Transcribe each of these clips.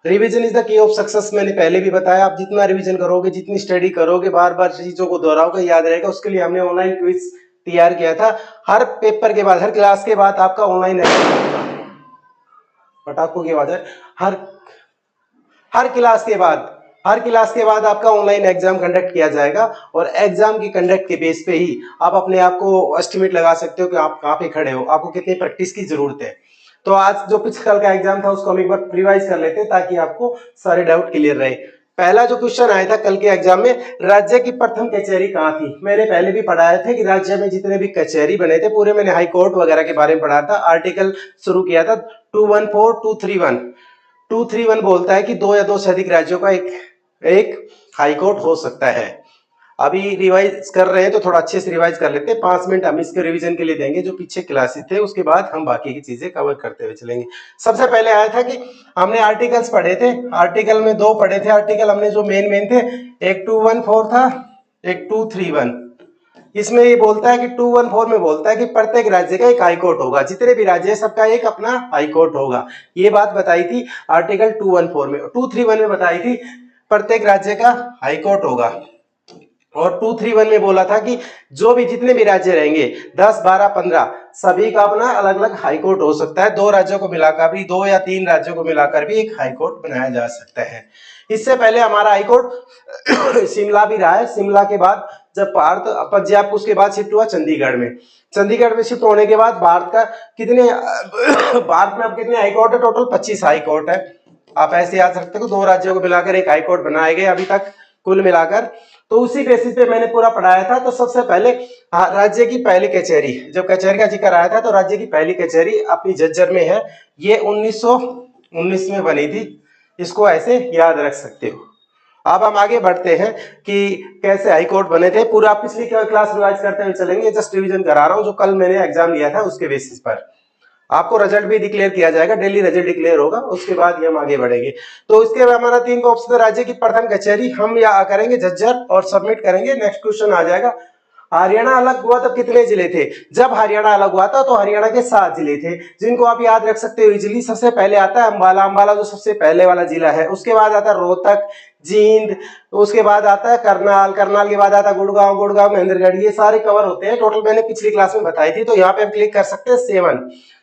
Revision is the key of success, मैंने पहले भी बताया। आप जितना रिवीजन करोगे, जितनी स्टडी करोगे, बार बार चीजों को दोहराओगे, याद रहेगा। उसके लिए हमने ऑनलाइन क्विज तैयार किया था। हर पेपर के बाद, हर क्लास के बाद आपका ऑनलाइन पटाखों की आवाज है, हर हर क्लास के बाद हर क्लास के बाद आपका ऑनलाइन एग्जाम कंडक्ट किया जाएगा। और एग्जाम की कंडक्ट के बेस पे ही आप अपने आप को एस्टिमेट लगा सकते हो कि आप कहाँ पे खड़े हो, आपको कितनी प्रैक्टिस की जरूरत है। तो आज जो पिछले कल का एग्जाम था उसको हम एक बार रिवाइज कर लेते हैं ताकि आपको सारे डाउट क्लियर रहे। पहला जो क्वेश्चन आया था कल के एग्जाम में, राज्य की प्रथम कचहरी कहाँ थी। मैंने पहले भी पढ़ाया था कि राज्य में जितने भी कचहरी बने थे पूरे, मैंने हाई कोर्ट वगैरह के बारे में पढ़ा था। आर्टिकल शुरू किया था 214 231 बोलता है कि दो या दो से अधिक राज्यों का एक हाई कोर्ट हो सकता है। अभी रिवाइज कर रहे हैं तो थोड़ा अच्छे से रिवाइज कर लेते हैं। 5 मिनट हम इसके रिवीजन के लिए देंगे जो पीछे क्लासेस थे, उसके बाद हम बाकी की चीजें कवर करते हुए चलेंगे। सबसे पहले आया था कि हमने आर्टिकल्स पढ़े थे। आर्टिकल में दो पढ़े थे आर्टिकल हमने, जो मेन थे। एक 214 था, एक 231। इसमें ये बोलता है कि 214 में बोलता है कि प्रत्येक राज्य का एक हाईकोर्ट होगा, जितने भी राज्य है सबका एक अपना हाईकोर्ट होगा। ये बात बताई थी आर्टिकल 214 में। 231 में बताई थी प्रत्येक राज्य का हाईकोर्ट होगा। और 231 में बोला था कि जो भी जितने भी राज्य रहेंगे 10, 12, 15 सभी का अपना अलग अलग हाईकोर्ट हो सकता है। दो राज्यों को मिलाकर भी, 2 या 3 राज्यों को मिलाकर भी एक हाईकोर्ट बनाया जा सकता है। इससे पहले हमारा हाईकोर्ट शिमला भी रहा है। शिमला के बाद जब भारत पंजाब, उसके बाद शिफ्ट हुआ चंडीगढ़ में। चंडीगढ़ में शिफ्ट होने के बाद भारत का कितने भारत में अब कितने हाईकोर्ट है? टोटल 25 हाईकोर्ट है। आप ऐसे याद रखते हो, 2 राज्यों को मिलाकर एक हाईकोर्ट बनाए गए अभी तक कुल मिलाकर। तो उसी बेसिस पे मैंने पूरा पढ़ाया था। तो सबसे पहले राज्य की पहली कचहरी, जब कचहरी का जिक्र आया था तो राज्य की पहली कचहरी अपनी झज्जर में है। ये 1919 में बनी थी। इसको ऐसे याद रख सकते हो। अब हम आगे बढ़ते हैं कि कैसे हाईकोर्ट बने थे। पूरा पिछली क्लास रिवाइज करते हुए चलेंगे। जस्ट रिवीजन करा रहा हूं जो कल मैंने एग्जाम लिया था उसके बेसिस पर। आपको रिजल्ट भी डिक्लेयर किया जाएगा, डेली रिजल्ट डिक्लेयर होगा, उसके बाद ही हम आगे बढ़ेंगे। तो इसके बाद हमारा 3 का ऑप्शन है राज्य की प्रथम कचहरी, हम या करेंगे झज्जर और सबमिट करेंगे। नेक्स्ट क्वेश्चन आ जाएगा, हरियाणा अलग हुआ तब कितने जिले थे? जब हरियाणा अलग हुआ था तो हरियाणा के 7 जिले थे, जिनको आप याद रख सकते हो इजिली। सबसे पहले आता है अंबाला, अंबाला जो सबसे पहले वाला जिला है। उसके बाद आता है रोहतक, जींद, उसके बाद आता है करनाल, करनाल के बाद आता है गुड़गांव, गुड़गांव महेंद्रगढ़। ये सारे कवर होते हैं। टोटल मैंने पिछली क्लास में बताई थी। तो यहाँ पे हम क्लिक कर सकते हैं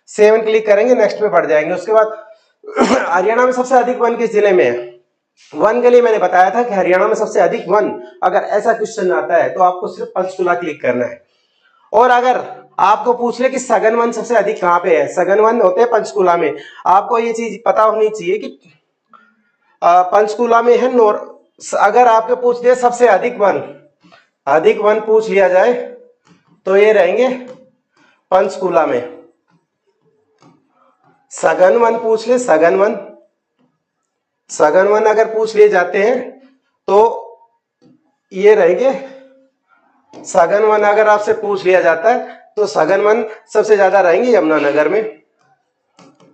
7 क्लिक करेंगे, नेक्स्ट पे बढ़ जाएंगे। उसके बाद हरियाणा में सबसे अधिक वन किस जिले में है? वन के लिए मैंने बताया था कि हरियाणा में सबसे अधिक वन, अगर ऐसा क्वेश्चन आता है तो आपको सिर्फ पंचकुला क्लिक करना है। और अगर आपको पूछ ले कि सघन वन सबसे अधिक कहां पे है, सघन वन होते हैं पंचकुला में। आपको ये चीज पता होनी चाहिए कि पंचकुला में है नोर। अगर आपको पूछ दे सबसे अधिक वन पूछ लिया जाए तो ये रहेंगे पंचकुला में। सघन वन पूछ ले, सघन वन अगर पूछ लिए जाते हैं तो ये रहेंगे सघन वन। अगर आपसे पूछ लिया जाता है तो सघन वन सबसे ज्यादा रहेंगे यमुनानगर में।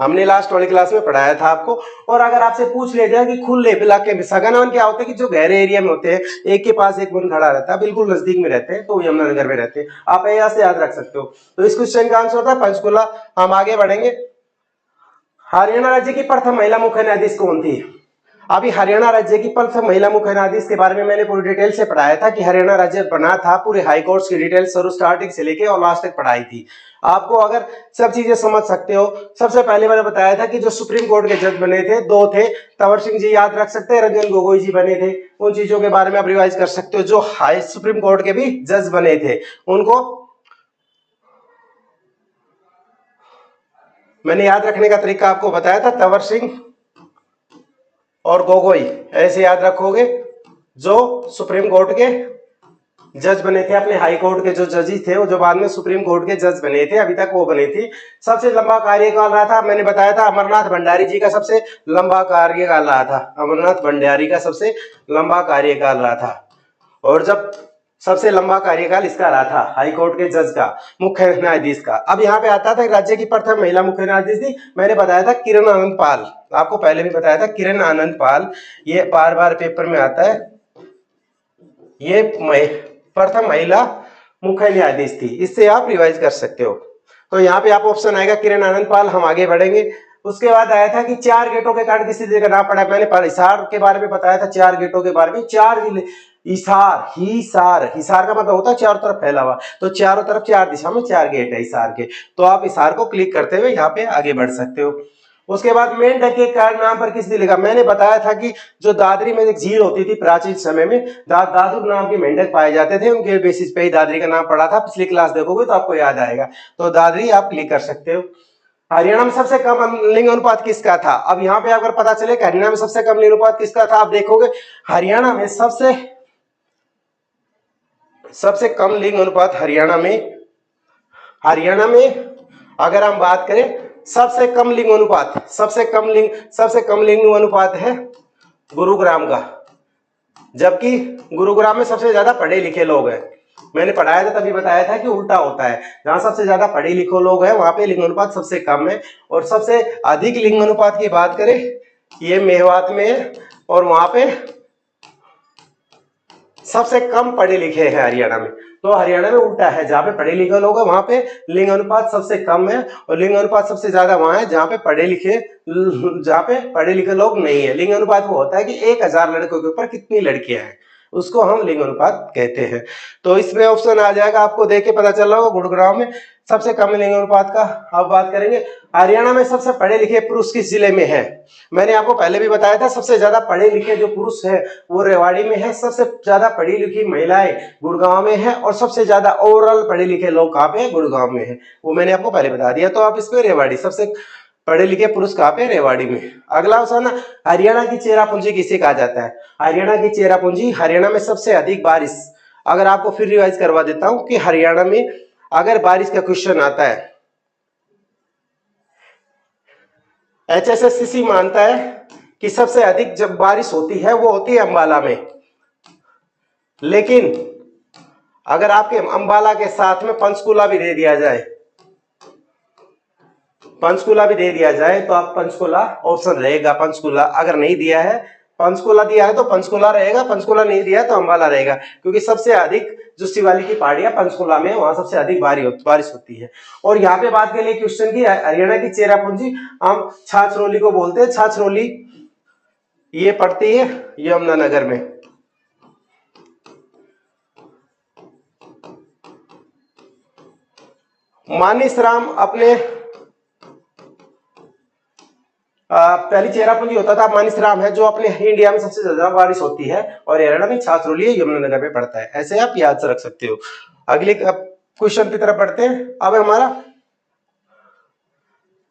हमने लास्ट वाली क्लास में पढ़ाया था आपको। और अगर आपसे पूछ लिया जाए कि खुले इलाके में सघन वन क्या होते हैं, कि जो गहरे एरिया में होते हैं, एक के पास एक वन खड़ा रहता है, बिल्कुल नजदीक में रहते हैं, तो यमुनानगर में रहते हैं। आप यहाँ से याद रख सकते हो। तो इस क्वेश्चन का आंसर था पंचकुला। हम आगे बढ़ेंगे। हरियाणा राज्य की प्रथम महिला मुख्य न्यायाधीश कौन थी? अभी हरियाणा राज्य की प्रथम महिला मुख्य न्यायाधीश के बारे में मैंने पूरी डिटेल से पढ़ाया था कि हरियाणा राज्य बना था। पूरे हाई कोर्ट्स की डिटेल शुरू स्टार्टिंग से लेके और लास्ट तक पढ़ाई थी। आपको अगर सब चीजें समझ सकते हो, सबसे पहले मैंने बताया था कि जो सुप्रीम कोर्ट के जज बने थे 2 थे। तंवर सिंह जी याद रख सकते हैं, रंजन गोगोई जी बने थे। उन चीजों के बारे में आप रिवाइज कर सकते हो। जो हाई सुप्रीम कोर्ट के भी जज बने थे उनको मैंने याद रखने का तरीका आपको बताया था, तंवर सिंह और गोगोई ऐसे याद रखोगे। जो सुप्रीम कोर्ट के जज बने थे, अपने हाई कोर्ट के जो जजेस थे वो जो बाद में सुप्रीम कोर्ट के जज बने थे, अभी तक वो बने थी। सबसे लंबा कार्यकाल रहा था, मैंने बताया था अमरनाथ भंडारी जी का सबसे लंबा कार्यकाल रहा था। अमरनाथ भंडारी का सबसे लंबा कार्यकाल रहा था। और जब सबसे लंबा कार्यकाल इसका रहा था हाई कोर्ट के जज का, मुख्य न्यायाधीश का। अब यहाँ पे आता था राज्य की प्रथम महिला मुख्य न्यायाधीश थी, मैंने बताया था किरण आनंद पाल। आपको पहले भी बताया था किरण आनंद पाल। ये बार बार पेपर में आता है। ये प्रथम महिला मुख्य न्यायाधीश थी। इससे आप रिवाइज कर सकते हो। तो यहाँ पे आप ऑप्शन आएगा किरण आनंद पाल। हम आगे बढ़ेंगे। उसके बाद आया था कि 4 गेटों के कारण किसी जगह ना पड़ा। मैंने हिसार के बारे में बताया था, 4 गेटों के बारे में, 4 जिले हिसार, हिसार का मतलब होता है चारों तरफ फैला हुआ, तो चारों तरफ 4 दिशा में 4 गेट है हिसार के। तो आप हिसार को क्लिक करते हुए यहाँ पे आगे बढ़ सकते हो। उसके बाद मेंढक के नाम पर किस जिले का, मैंने बताया था कि जो दादरी में एक झील होती थी प्राचीन समय में, दादुर नाम के मेंढक पाए जाते थे, उनके बेसिस पे ही दादरी का नाम पड़ा था। पिछली क्लास देखोगे तो आपको याद आएगा। तो दादरी आप क्लिक कर सकते हो। हरियाणा में सबसे कम लिंग अनुपात किसका था? अब यहाँ पे अगर पता चले कि हरियाणा में सबसे कम लिंग अनुपात किसका था, आप देखोगे हरियाणा में सबसे कम लिंग अनुपात हरियाणा में अगर हम बात करें सबसे कम लिंग अनुपात है गुरुग्राम का, जबकि गुरुग्राम में सबसे ज्यादा पढ़े लिखे लोग हैं। मैंने पढ़ाया था तभी बताया था कि उल्टा होता है, जहां सबसे ज्यादा पढ़े लिखे लोग हैं वहां पे लिंग अनुपात सबसे कम है, और सबसे अधिक लिंग अनुपात की बात करें ये मेवात में है, और वहां पे सबसे कम पढ़े लिखे हैं हरियाणा में। तो हरियाणा में उल्टा है, जहां पे पढ़े लिखे लोग हैं वहां पे लिंग अनुपात सबसे कम है, और लिंग अनुपात सबसे ज्यादा वहां है जहां पे पढ़े लिखे लोग नहीं है। लिंग अनुपात वो होता है कि 1000 लड़कों के ऊपर कितनी लड़कियां हैं, उसको हम लिंग अनुपात कहते हैं। तो इसमें ऑप्शन आ जाएगा, आपको देख के पता चल रहा होगा गुड़गांव में सबसे कम लिंग अनुपात का। अब बात करेंगे हरियाणा में सबसे पढ़े लिखे पुरुष किस जिले में है। मैंने आपको पहले भी बताया था सबसे ज्यादा पढ़े लिखे जो पुरुष है वो रेवाड़ी में है, सबसे ज्यादा पढ़ी लिखी महिलाएं गुड़गांव में है, और सबसे ज्यादा ओवरऑल पढ़े लिखे लोग कहाँ पे है, गुड़गांव में है। वो मैंने आपको पहले बता दिया। तो आप इसमें रेवाड़ी सबसे पढ़े लिखे पुरुष कहाँ पे, रेवाड़ी में। अगला ऑप्शन हरियाणा की चेरापूंजी किसे कहा जाता है। हरियाणा की चेरापूंजी, हरियाणा में सबसे अधिक बारिश, अगर आपको फिर रिवाइज करवा देता हूं कि हरियाणा में अगर बारिश का क्वेश्चन आता है, HSSCC मानता है कि सबसे अधिक जब बारिश होती है वो होती है अंबाला में, लेकिन अगर आपके अंबाला के साथ में पंचकुला भी दे दिया जाए तो आप पंचकुला ऑप्शन रहेगा। पंचकुला अगर नहीं दिया है, पंचकुला दिया है तो पंचकुला रहेगा, पंचकुला नहीं दिया है तो अंबाला रहेगा, क्योंकि सबसे अधिक जो शिवालिक की पहाड़ियां पंचकुला में, वहां सबसे अधिक बारिश होती है। और यहाँ पे बात करें क्वेश्चन की, हरियाणा की चेरापूंजी हम छाछरौली को बोलते हैं। छाछरौली ये पड़ती है यमुनानगर में। मानिसराम अपने पहली चेरापूंजी होता था मानिसराम है, जो अपने इंडिया में सबसे ज्यादा बारिश होती है, और हरियाणा में छाछरौली यमुनानगर में पड़ता है। ऐसे आप याद से रख सकते हो। अगले क्वेश्चन की तरफ बढ़ते हैं। अब हमारा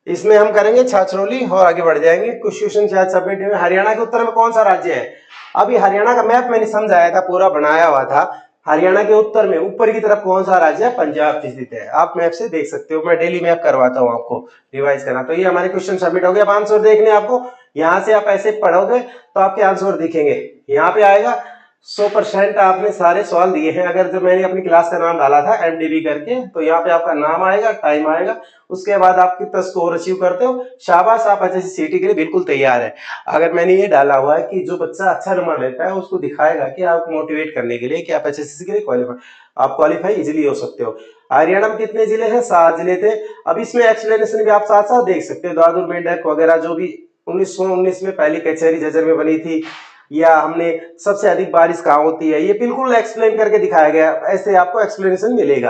इसमें हम करेंगे छाछरौली और आगे बढ़ जाएंगे। कुछ क्वेश्चन शायद सबमिट हुए। हरियाणा के उत्तर में कौन सा राज्य है। अभी हरियाणा का मैप मैंने समझाया था, पूरा बनाया हुआ था। हरियाणा के उत्तर में ऊपर की तरफ कौन सा राज्य है, पंजाब स्थित है। आप मैप से देख सकते हो, मैं डेली मैप करवाता हूँ आपको रिवाइज करना। तो ये हमारे क्वेश्चन सबमिट हो गए। आंसर देखने आपको, यहाँ से आप ऐसे पढ़ोगे तो आपके आंसर दिखेंगे। यहाँ पे आएगा 100% आपने सारे सवाल दिए हैं। अगर जो मैंने अपनी क्लास का नाम डाला था MDB करके, तो यहाँ पे आपका नाम आएगा, टाइम आएगा, उसके बाद आप कितना स्कोर अचीव करते हो। शाबाश, आप HSCT के लिए बिल्कुल तैयार है। अगर मैंने ये डाला हुआ है कि जो बच्चा अच्छा नंबर लेता है उसको दिखाएगा कि आप मोटिवेट करने के लिए कि आप HSCT के लिए क्वालिफाई इजिली हो सकते हो। हरियाणा में कितने जिले हैं, 7 जिले थे। अब इसमें एक्सप्लेनेशन भी आप साथ साथ देख सकते हो। दादुर मेंढक वगैरह जो भी 1919 में पहली कचहरी झज्जर में बनी थी, या हमने सबसे अधिक बारिश कहाँ होती है, ये बिल्कुल एक्सप्लेन करके दिखाया गया। ऐसे आपको एक्सप्लेनेशन मिलेगा।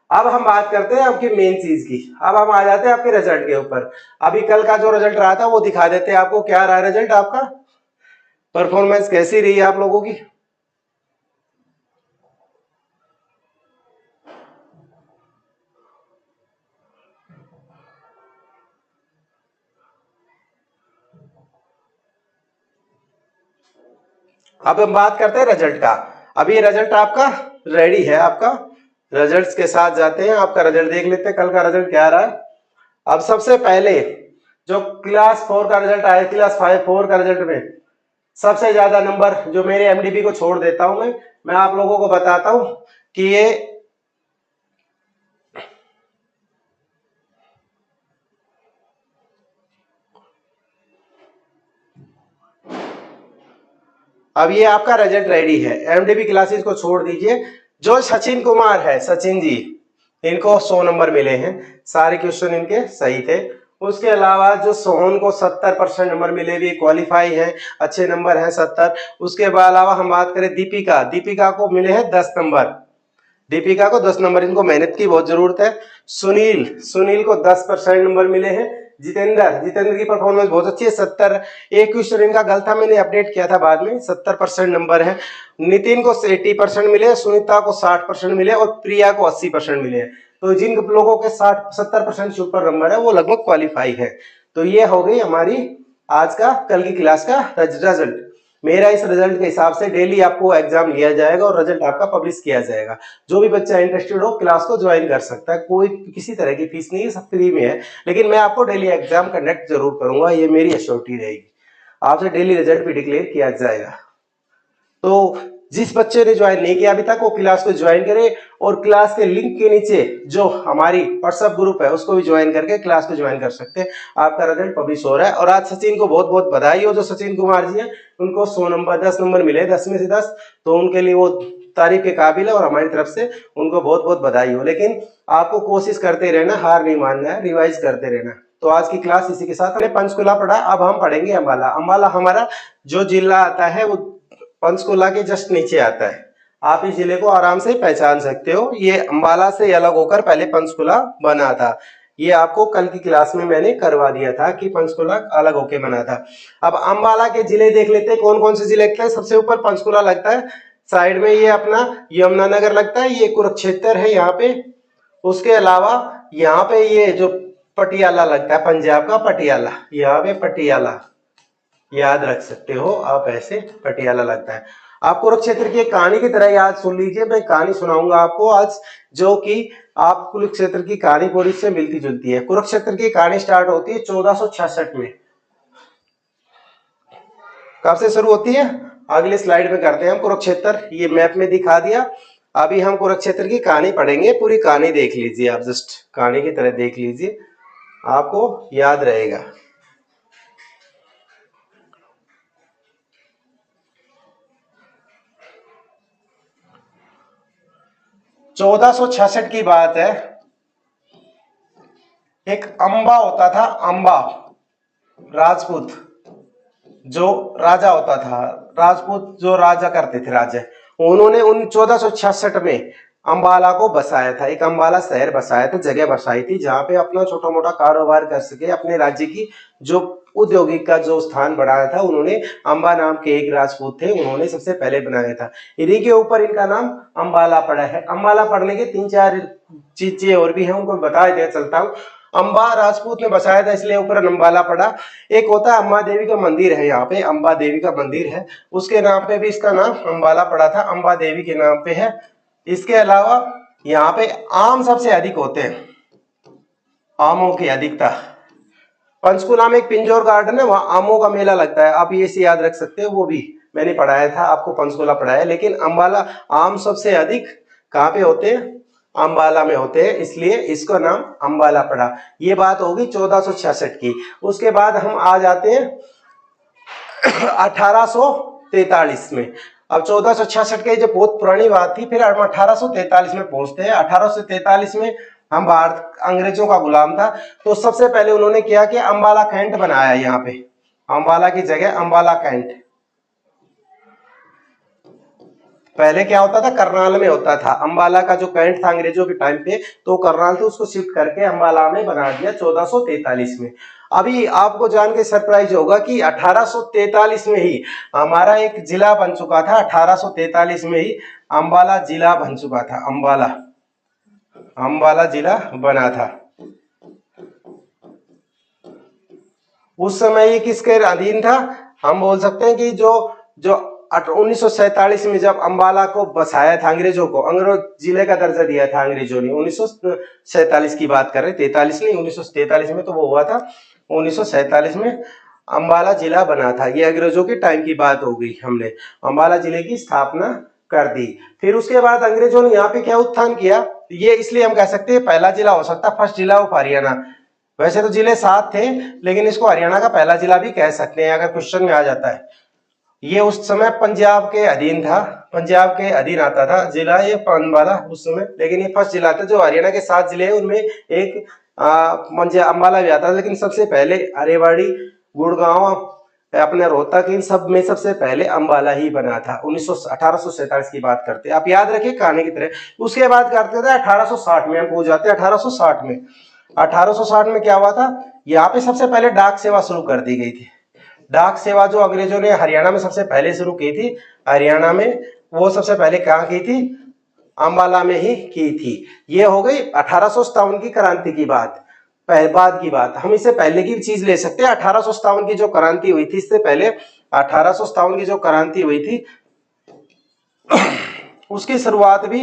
अब हम बात करते हैं आपकी मेन चीज की। अब हम आ जाते हैं आपके रिजल्ट के ऊपर। अभी कल का जो रिजल्ट रहा था वो दिखा देते हैं आपको। क्या रहा रिजल्ट आपका, परफॉर्मेंस कैसी रही आप लोगों की। अब हम बात करते हैं रिजल्ट का। अभी रिजल्ट आपका रेडी है। आपका रिजल्ट्स के साथ जाते हैं, आपका रिजल्ट देख लेते हैं कल का रिजल्ट क्या रहा है। अब सबसे पहले जो क्लास 4 का रिजल्ट आया, क्लास 4 का रिजल्ट में सबसे ज्यादा नंबर, जो मेरे MDB को छोड़ देता हूं मैं आप लोगों को बताता हूं कि ये अब ये आपका रिजल्ट रेडी है। MDB क्लासेस को छोड़ दीजिए। जो सचिन कुमार है, सचिन जी, इनको 100 नंबर मिले हैं। सारे क्वेश्चन इनके सही थे। उसके अलावा जो सोहन को 70% नंबर मिले, भी क्वालिफाई है, अच्छे नंबर हैं 70। उसके अलावा हम बात करें दीपिका, दीपिका को मिले हैं 10 नंबर, दीपिका को 10 नंबर, इनको मेहनत की बहुत जरूरत है। सुनील, सुनील को 10% नंबर मिले हैं। जितेंद्र, जितेंद्र की परफॉर्मेंस बहुत अच्छी है, 70। एक क्वेश्चन इनका गलत था, मैंने अपडेट किया था बाद में, 70% नंबर है। नितिन को 80% मिले, सुनीता को 60% मिले और प्रिया को 80% मिले। तो जिन लोगों के 60-70% से ऊपर नंबर है वो लगभग क्वालिफाई है। तो ये हो गई हमारी आज का, कल की क्लास का रिजल्ट। मेरा इस रिजल्ट के हिसाब से डेली आपको एग्जाम लिया जाएगा और रिजल्ट आपका पब्लिश किया जाएगा। जो भी बच्चा इंटरेस्टेड हो क्लास को ज्वाइन कर सकता है, कोई किसी तरह की फीस नहीं है, सब फ्री में है। लेकिन मैं आपको डेली एग्जाम कंडक्ट जरूर करूंगा, ये मेरी एश्योरिटी रहेगी। आपसे डेली रिजल्ट भी डिक्लेयर किया जाएगा। तो जिस बच्चे ने ज्वाइन नहीं किया अभी तक वो क्लास को ज्वाइन करे और क्लास के लिंक के नीचे जो हमारी व्हाट्सएप ग्रुप है उसको भी ज्वाइन करके क्लास को ज्वाइन कर सकते हैं। आपका रिजल्ट पब्लिश हो रहा है। और आज सचिन को बहुत बहुत बधाई हो, जो सचिन कुमार जी है उनको 100 नंबर 10 नंबर मिले, 10 में से 10, तो उनके लिए वो तारीफ के काबिल है और हमारी तरफ से उनको बहुत बहुत बधाई हो। लेकिन आपको कोशिश करते रहना, हार नहीं मानना है, रिवाइज करते रहना। तो आज की क्लास इसी के साथ हमने पंचकुला पढ़ा, अब हम पढ़ेंगे अम्बाला। अम्बाला हमारा जो जिला आता है वो पंचकुला के जस्ट नीचे आता है। आप इस जिले को आराम से पहचान सकते हो। ये अम्बाला से अलग होकर पहले पंचकुला बना था। ये आपको कल की क्लास में मैंने करवा दिया था कि पंचकुला अलग होके बना था। अब अम्बाला के जिले देख लेते हैं, कौन कौन से जिले लगते हैं। सबसे ऊपर पंचकुला लगता है, साइड में ये अपना यमुनानगर लगता है, ये कुरुक्षेत्र है यहाँ पे। उसके अलावा यहाँ पे ये जो पटियाला लगता है, पंजाब का पटियाला, यहाँ पे पटियाला याद रख सकते हो आप, ऐसे पटियाला लगता है। आप कुरुक्षेत्र की एक कहानी की तरह याद सुन लीजिए, मैं कहानी सुनाऊंगा आपको आज, जो कि आप कुरुक्षेत्र की कहानी पूरी से मिलती जुलती है। कुरुक्षेत्र की कहानी स्टार्ट होती है 1466 में। कब से शुरू होती है अगले स्लाइड में करते हैं हम। कुरुक्षेत्र ये मैप में दिखा दिया। अभी हम कुरुक्षेत्र की कहानी पढ़ेंगे, पूरी कहानी देख लीजिए आप, जस्ट कहानी की तरह देख लीजिए, आपको याद रहेगा। 1466 की बात है। एक अंबा होता था, अंबा राजपूत जो राजा होता था, राजपूत जो राजा करते थे, राजा, उन्होंने उन 1466 में अंबाला को बसाया था। एक अंबाला शहर बसाया था, जगह बसाई थी जहां पे अपना छोटा मोटा कारोबार कर सके। अपने राज्य की जो औद्योगिक का जो स्थान बढ़ाया था उन्होंने अंबा नाम के एक राजपूत थे, उन्होंने सबसे पहले बनाया था। इन्हीं के ऊपर इनका नाम अंबाला पड़ा है। अंबाला पढ़ने के 3-4 चीजें और भी हैं, उनको बता देते चलता हूँ। अंबा राजपूत ने बसाया था इसलिए ऊपर अंबाला पड़ा। एक होता है अम्बा देवी का मंदिर है, यहाँ पे अंबा देवी का मंदिर है, उसके नाम पे भी इसका नाम अंबाला पड़ा था, अंबा देवी के नाम पे है। इसके अलावा यहाँ पे आम सबसे अधिक होते हैं, आमों की अधिकता। पंचकुला में एक पिंजौर गार्डन है, वहां आमों का मेला लगता है, आप ये से याद रख सकते हो, वो भी मैंने पढ़ाया था आपको, पंचकुला पढ़ाया। लेकिन अंबाला आम सबसे अधिक कहाँ पे होते हैं, अंबाला में होते हैं, इसलिए इसका नाम अंबाला पड़ा। ये बात होगी 1466 की। उसके बाद हम आ जाते हैं 1843 में। अब 1466 की जो बहुत पुरानी बात थी, फिर हम 1843 में पहुंचते हैं। 1843 में हम भारत अंग्रेजों का गुलाम था, तो सबसे पहले उन्होंने किया कि अंबाला कैंट बनाया। यहाँ पे अंबाला की जगह अंबाला कैंट, पहले क्या होता था करनाल में होता था। अंबाला का जो कैंट था अंग्रेजों के टाइम पे, तो करनाल थे, उसको शिफ्ट करके अंबाला में बना दिया 1443 में। अभी आपको जान के सरप्राइज होगा कि 1843 में ही हमारा एक जिला बन चुका था। 1843 में ही अंबाला जिला बन चुका था, अंबाला, अंबाला जिला बना था। उस समय ये किसके अधीन था, हम बोल सकते हैं कि जो 1947 में जब अंबाला को बसाया था अंग्रेजों को, अंग्रेज जिले का दर्जा दिया था अंग्रेजों ने। 1947 की बात कर रहे, 43 नहीं, 1943 में तो वो हुआ था। 1947 में अंबाला जिला बना था, ये अंग्रेजों के टाइम की बात हो गई। हमने अंबाला जिले की स्थापना कर दी। फिर उसके बाद अंग्रेजों ने यहाँ पे क्या उत्थान किया, ये इसलिए हम कह सकते हैं पहला जिला हो सकता, फर्स्ट जिला ऑफ हरियाणा। वैसे तो जिले 7 थे, लेकिन इसको हरियाणा का पहला जिला भी कह सकते हैं अगर क्वेश्चन में आ जाता है। ये उस समय पंजाब के अधीन था, पंजाब के अधीन आता था जिला ये अंबाला उस समय, लेकिन ये फर्स्ट जिला था। जो हरियाणा के 7 जिले हैं उनमें एक मंजे अम्बाला भी आता है, लेकिन सबसे पहले अरेवाड़ी, गुड़गांव, अपने रोहतक, इन सब में सबसे पहले अम्बाला ही बना था। 1847 की बात करते हैं, आप याद रखिए कहानी की तरह। उसके बाद करते थे 1860 में, हम पहुंच जाते हैं 1860 में। 1860 में क्या हुआ था, यहाँ पे सबसे पहले डाक सेवा शुरू कर दी गई थी। डाक सेवा जो अंग्रेजों ने हरियाणा में सबसे पहले शुरू की थी, हरियाणा में, वो सबसे पहले कहाँ की थी, अम्बाला में ही की थी। ये हो गई 1857 की क्रांति की बात, बाद की बात। हम इससे पहले की चीज ले सकते हैं। 1857 की जो क्रांति हुई थी, इससे पहले 1857 की जो क्रांति हुई थी उसकी शुरुआत भी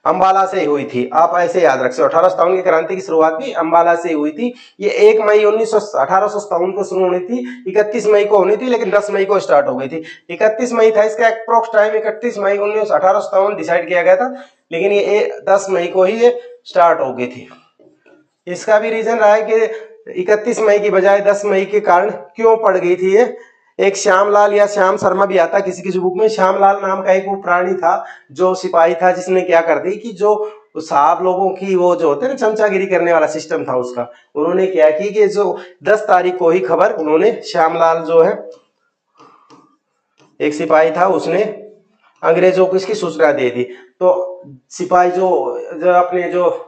अम्बाला से हुई थी। आप ऐसे याद रख सकते हो, 1857 की क्रांति की शुरुआत भी अम्बाला से हुई थी। ये 1 मई 1857 को शुरू होनी थी, 31 मई को होनी थी, लेकिन 10 मई को स्टार्ट हो गई थी। 31 मई था इसका अप्रोक्स टाइम, 31 मई 1857 डिसाइड किया गया था, लेकिन ये 10 मई को ही ये स्टार्ट हो गई थी। इसका भी रीजन रहा है कि 31 मई की बजाय 10 मई के कारण क्यों पड़ गई थी ये। एक श्यामलाल या श्याम शर्मा भी आता किसी किसी बुक में, श्यामलाल नाम का एक वो प्राणी था जो सिपाही था, जिसने क्या कर दी कि जो साहब लोगों की वो जो होते हैं ना चमचागिरी करने वाला सिस्टम था उसका, उन्होंने क्या की कि जो 10 तारीख को ही खबर उन्होंने, श्यामलाल जो है एक सिपाही था, उसने अंग्रेजों को इसकी सूचना दे दी। तो सिपाही जो अपने जो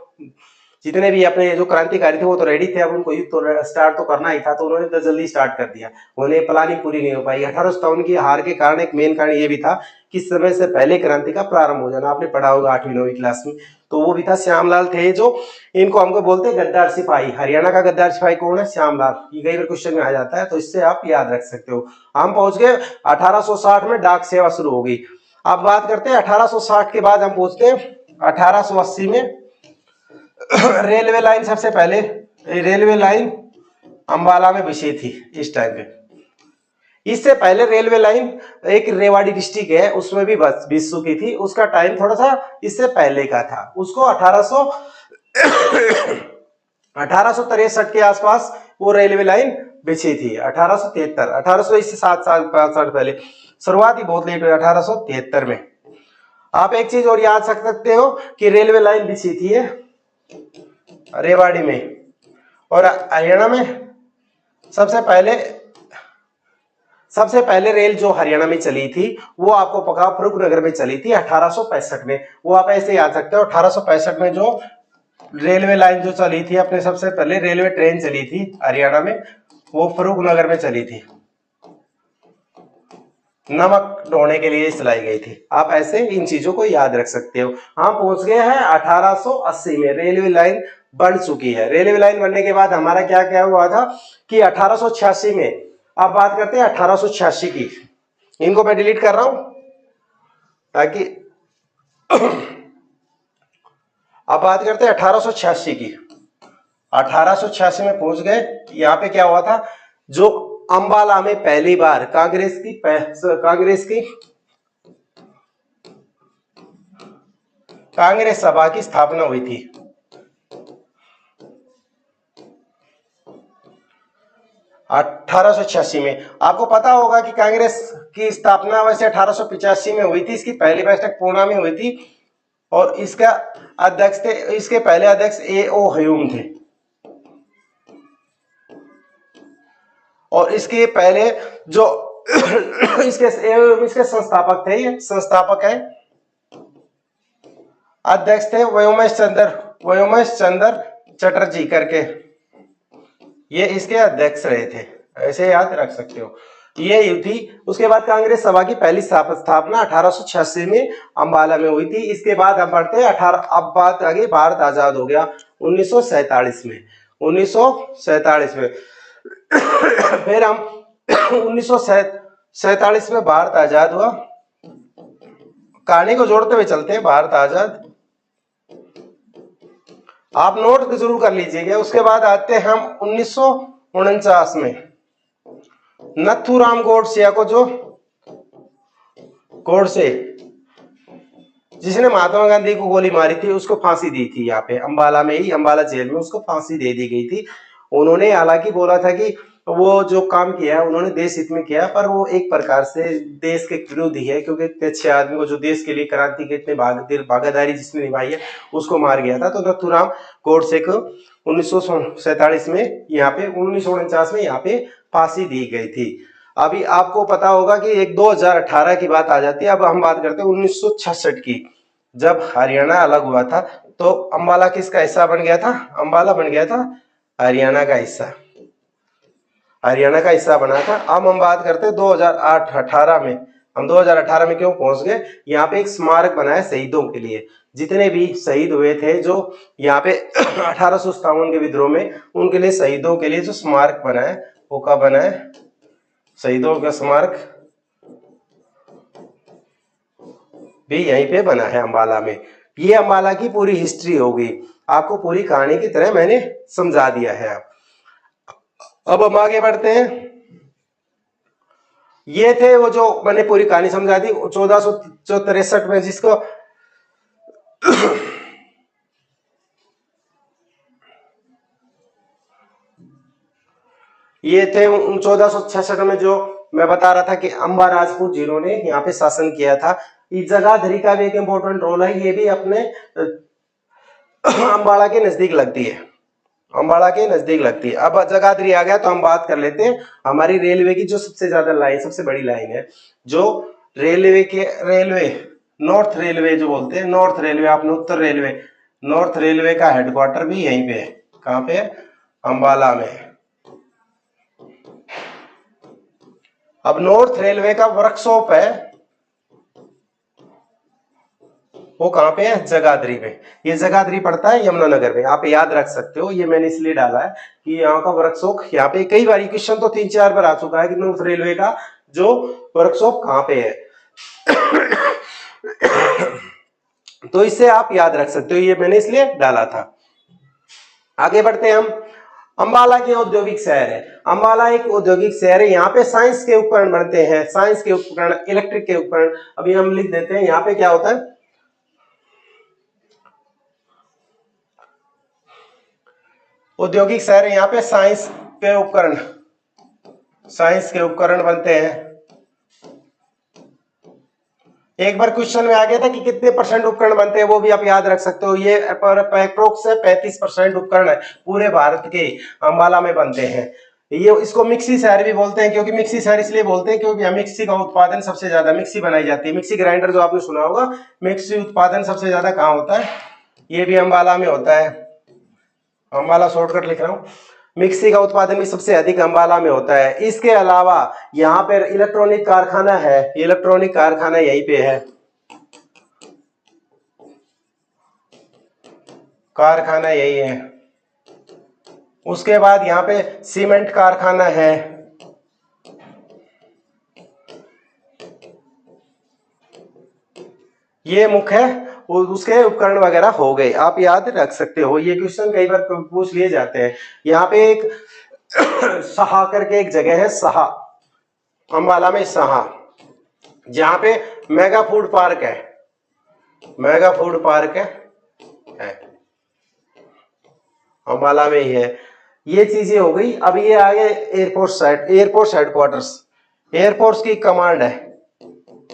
जितने भी अपने जो क्रांतिकारी थे वो तो रेडी थे, अब उनको युद्ध तो स्टार्ट तो करना ही था, तो उन्होंने तो जल्दी स्टार्ट कर दिया। उन्हें प्लानिंग पूरी नहीं हो पाई। 1857 की हार के कारण एक मेन कारण ये भी था कि समय से पहले क्रांति का प्रारंभ हो जाना। आपने पढ़ा होगा 8वीं 9वीं क्लास में, तो वो भी था श्यामलाल थे, जो इनको हमको बोलते हैं गद्दार सिपाही। हरियाणा का गद्दार सिपाही कौन है, श्यामलाल। ये कई बार क्वेश्चन में आ जाता है, तो इससे आप याद रख सकते हो। हम पहुंच गए 1860 में, डाक सेवा शुरू हो गई। अब बात करते हैं 1860 के बाद हम पहुंचते हैं 1880 में। रेलवे लाइन, सबसे पहले रेलवे लाइन अम्बाला में बिछी थी इस टाइम पे। इससे पहले रेलवे लाइन एक रेवाड़ी डिस्ट्रिक्ट है, उसमें भी बस बिछ चुकी थी। उसका टाइम थोड़ा सा इससे पहले का था। उसको 1863 के आसपास वो रेलवे लाइन बिछी थी। 1873, 1800 इससे 7 साल 5 साल पहले, शुरुआत ही बहुत लेट हुई 1873 में। आप एक चीज और याद रख सकते हो कि रेलवे लाइन बिछी थी रेवाड़ी में, और हरियाणा में सबसे पहले रेल जो हरियाणा में चली थी वो आपको पका फरूखनगर में चली थी 1865 में। वो आप ऐसे याद सकते हो, 1865 में जो रेलवे लाइन जो चली थी, अपने सबसे पहले रेलवे ट्रेन चली थी हरियाणा में, वो फरूखनगर में चली थी, नमक ढोने के लिए चलाई गई थी। आप ऐसे इन चीजों को याद रख सकते हो। हम पहुंच गए हैं 1880 में, रेलवे लाइन बन चुकी है। रेलवे लाइन बनने के बाद हमारा क्या क्या हुआ था कि 1886 में, अब बात करते हैं 1886 की। इनको मैं डिलीट कर रहा हूं ताकि अब बात करते हैं 1886 की। 1886 में पहुंच गए। यहां पे क्या हुआ था, जो अम्बाला में पहली बार कांग्रेस सभा की स्थापना हुई थी। 1886 में। आपको पता होगा कि कांग्रेस की स्थापना वैसे 1885 में हुई थी। इसकी पहली बैठक पूना में हुई थी, और इसका अध्यक्ष थे, इसके पहले अध्यक्ष A.O. ह्यूम थे, और इसके पहले जो इसके संस्थापक थे, ये संस्थापक है, अध्यक्ष थे व्योमेश चंद्र चटर्जी करके, ये इसके अध्यक्ष रहे थे। ऐसे याद रख सकते हो। ये हुई थी। उसके बाद कांग्रेस सभा की पहली स्थापना 1886 में अम्बाला में हुई थी। इसके बाद हम बढ़ते हैं अब बात आगे, भारत आजाद हो गया 1947 में। 1947 में फिर हम 1947 में भारत आजाद हुआ। कहानी को जोड़ते हुए चलते हैं। भारत आजाद आप नोट जरूर कर लीजिएगा। उसके बाद आते हैं हम 1949 में। नथुराम गोडसे को, जो गोडसे जिसने महात्मा गांधी को गोली मारी थी, उसको फांसी दी थी। यहाँ पे अम्बाला में ही, अम्बाला जेल में उसको फांसी दे दी गई थी। उन्होंने हालांकि बोला था कि वो जो काम किया है उन्होंने देश हित में किया, पर वो एक प्रकार से देश के विरोध ही है, क्योंकि इतने अच्छे आदमी को जो देश के लिए क्रांति के इतने भागीदारी जिसने निभाई है उसको मार गया था। तो नथुराम गोडसे को 1947 में यहाँ पे 1949 में यहाँ पे फांसी दी गई थी। अभी आपको पता होगा कि एक 2018 की बात आ जाती है। अब हम बात करते हैं 1966 की, जब हरियाणा अलग हुआ था तो अंबाला किसका हिस्सा बन गया था? अंबाला बन गया था हरियाणा का हिस्सा, हरियाणा का हिस्सा बना था। अब हम बात करते हैं 2018 में। हम 2018 में क्यों पहुंच गए? यहाँ पे एक स्मारक बना है शहीदों के लिए, जितने भी शहीद हुए थे जो यहाँ पे 1857 के विद्रोह में, उनके लिए शहीदों के लिए जो स्मारक बना है वो कब बना है? शहीदों का स्मारक भी यहीं पे बना है अंबाला में। ये अंबाला की पूरी हिस्ट्री होगी, आपको पूरी कहानी की तरह मैंने समझा दिया है। अब हम आगे बढ़ते हैं। ये थे वो जो मैंने पूरी कहानी समझा दी 1463 में, जिसको ये थे 1466 में जो मैं बता रहा था कि अंबा राजपूत जिन्होंने यहाँ पे शासन किया था। इस जगाधरी का भी एक इंपॉर्टेंट रोल है, ये भी अपने अंबाला के नजदीक लगती है, अंबाला के नजदीक लगती है। अब जगाधरी आ गया तो हम बात कर लेते हैं हमारी रेलवे की जो सबसे ज्यादा लाइन, सबसे बड़ी लाइन है, जो रेलवे नॉर्थ रेलवे जो बोलते हैं, नॉर्थ रेलवे, आपने उत्तर रेलवे, नॉर्थ रेलवे का हेडक्वार्टर भी यहीं पे है। कहाँ पे? अंबाला में। अब नॉर्थ रेलवे का वर्कशॉप है वो कहाँ पे है? जगाधरी में। ये जगाधरी पड़ता है यमुनानगर में, आप याद रख सकते हो। ये मैंने इसलिए डाला है कि यहाँ का वर्कशॉप, यहाँ पे कई बार क्वेश्चन तो 3-4 बार आ चुका है कि नॉर्थ रेलवे का जो वर्कशॉप कहाँ पे है। तो इससे आप याद रख सकते हो, ये मैंने इसलिए डाला था। आगे बढ़ते हैं हम। अंबाला के औद्योगिक शहर है। अंबाला एक औद्योगिक शहर है, यहाँ पे साइंस के उपकरण बनते हैं, साइंस के उपकरण, इलेक्ट्रिक के उपकरण। अभी हम लिख देते हैं यहाँ पे क्या होता है। औद्योगिक शहर है, यहाँ पे साइंस के उपकरण, साइंस के उपकरण बनते हैं। एक बार क्वेश्चन में आ गया था कि कितने % उपकरण बनते हैं, वो भी आप याद रख सकते हो। ये अप्रोक्स 35% उपकरण है पूरे भारत के अंबाला में बनते हैं। ये इसको मिक्सी शहर भी बोलते हैं, क्योंकि मिक्सी शहर इसलिए बोलते हैं क्योंकि यहाँ मिक्सी का उत्पादन सबसे ज्यादा, मिक्सी बनाई जाती है। मिक्सी ग्राइंडर जो आपने सुना होगा, मिक्सी उत्पादन सबसे ज्यादा कहाँ होता है? ये भी अंबाला में होता है। अंबाला शॉर्टकट लिख रहा हूँ। मिक्सी का उत्पादन भी सबसे अधिक अंबाला में होता है। इसके अलावा यहाँ पर इलेक्ट्रॉनिक कारखाना है, इलेक्ट्रॉनिक कारखाना यहीं पे है, कारखाना यही है। उसके बाद यहाँ पे सीमेंट कारखाना है, ये मुख्य है। उसके उपकरण वगैरह हो गए, आप याद रख सकते हो। ये क्वेश्चन कई बार पूछ लिए जाते हैं। यहाँ पे एक सहा करके एक जगह है, सहा, अंबाला में सहा, जहाँ पे मेगा फूड पार्क है, मेगा फूड पार्क है अंबाला में ही है। ये चीजें हो गई। अब ये आगे air force side, air force headquarters, air force की कमांड है,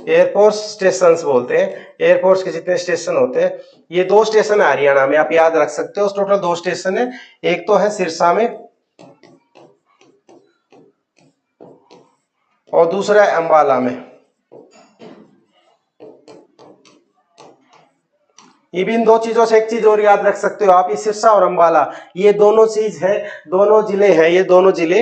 एयरफोर्स स्टेशन बोलते हैं। एयरफोर्स के जितने स्टेशन होते हैं, ये 2 स्टेशन है हरियाणा में, आप याद रख सकते हो। टोटल 2 स्टेशन है, एक तो है सिरसा में और दूसरा है अंबाला में। ये भी इन 2 चीजों से एक चीज और याद रख सकते हो आप, ये सिरसा और अंबाला, ये दोनों चीज है, दोनों जिले हैं, ये दोनों जिले,